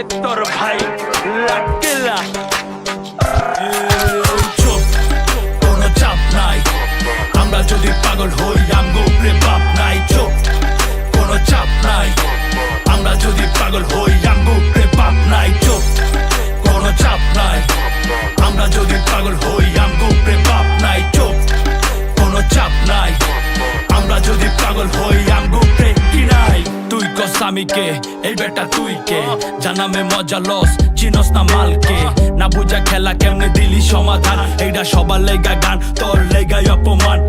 লাগে তোর ভাই লাকেলা চুপ, কোনো চাপ নাই। আমরা যদি পাগল হই আমগো উপরে বাপ নাই। চুপ, কোনো চাপ নাই। আমরা যদি পাগল হই আমগো উপরে বাপ নাই। চুপ, কোনো চাপ নাই। আমরা যদি পাগল হই আমগো উপরে বাপ নাই। চুপ, কোনো চাপ নাই। আমরা যদি পাগল হই আমগো উপরে কি নাই। তুই কস আমি কে, এই বেটা তুই কে? জানামে মজা লস, চিনস না মালকে। না বুঝা খেলা কেমনে দিলি সমাধান। এইটা সবার লেগা গান, তোর লেগাই অপমান।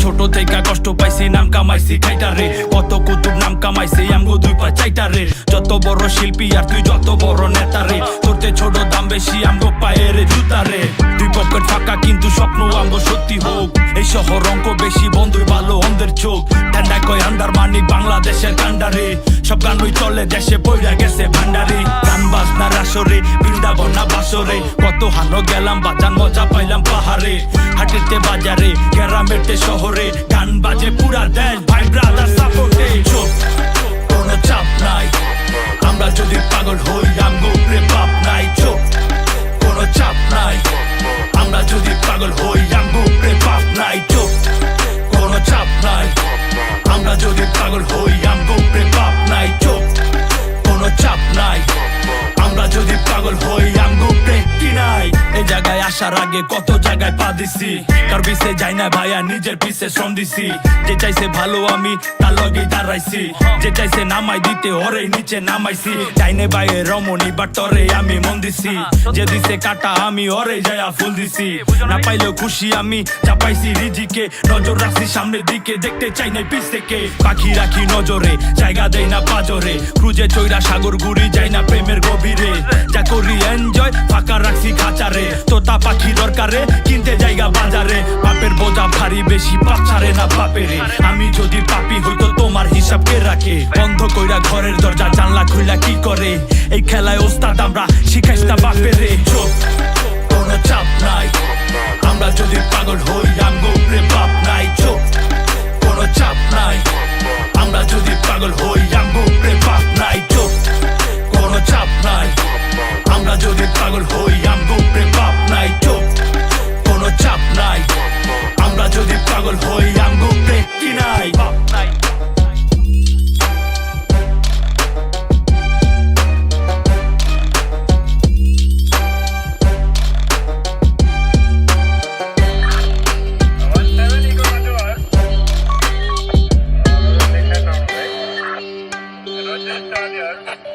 ছোট থেকে কষ্ট পাইছি, নাম কামাইছি খাইটারে। কত কুতুব নাম কামাইছি আমগো দুই পা চাইটারে। যত বড় শিল্পী আর তুই যত বড় নেতারে। তোরতে ছোট দাম বেশি আমগো পায়ের জুতারে। দুই পকেট ফাঁকা কিন্তু স্বপ্ন আমগো সত্যি হোক। এই শহর অঙ্ক বেশি, বন্ধুর ভালো অন্ধের চোখ। ঠান্ডা কয় আন্ডার মানি বাংলাদেশের কান্ডারে। সব গানই চলে দেশে বইরা গেছে ভান্ডারে। গান বাজনার আসরে, বৃন্দাবন না বাসরে। কত হানো গেলাম বাজান, মজা পাইলাম পাহাড়ে। হাটেতে বাজারে, গ্রামেতে শহরে। গান বাজে পুরা দেশ, ভাই ব্রাদার সাপোর্টে। চুপ, কোনো চাপ নাই। আমরা যদি পাগল হই আমগো উপরে বাপ নাই। চুপ, কোনো চাপ নাই। আমরা যদি পাগল হই আমগো উপরে বাপ নাই। চুপ, কোনো চাপ নাই। আমরা যদি পাগল হই আমগো উপরে বাপ নাই। চুপ, কোনো চাপ নাই। আমরা যদি পাগল হই আমগো উপরে কি নাই। এই জায়গায় আসার আগে কত জায়গায় পা দিছি। কার পিছে যাই না ভাইয়া, নিজের পিছে শ্রম দিছি। যে চাইছে ভালো আমি তার লগেই দাঁড়াইছি। যে চাইছে নামাই দিতে ওরে নিচে নামাইছি। চাইনে বাইরে রমণী বাট তরে আমি মন দিছি। যে দিছে কাটা আমি ওরে যায়া ফুল দিছি। না পাইলেও খুশি আমি চাপাইছি রিজিকে। নজর রাখছি সামনের দিকে, দেখতে চাই না পিছ থেকে। পাখি রাখি নজরে, জায়গা দেই না পাজরে। ক্রুজে চৈরা সাগর ঘুরি, যাই না প্রেমের গভীরে। যা করি এনজয়, ফাঁকা রাখছি খাঁচারে। তোতা পাখি দরকারে, কিনতে জায়গা বাজারে। বাপের বোঝা ভারী বেশি, পাচারে না বাপেরে। আমি যদি পাপি হইতো তোমার হিসাব কে রাখে? বন্ধ কইরা ঘরের দরজা জানলা খুইলা কি করে? এই খেলায় ওস্তাদ আমরা, শিখাইস না বাপেরে। চুপ, কোনো চাপ নাই। আমরা যদি পাগল হই আমগো উপরে বাপ নাই। চুপ, কোনো চাপ নাই। আমরা যদি পাগল হই আমগো উপরে বাপ নাই। চুপ, কোনো চাপ নাই। আমরা যদি পাগল হই আমগো উপরে বাপ নাই। চুপ, কোনো চাপ নাই। আমরা যদি পাগল হই আমগো উপরে কি নাই। বাপ নাই। Roger,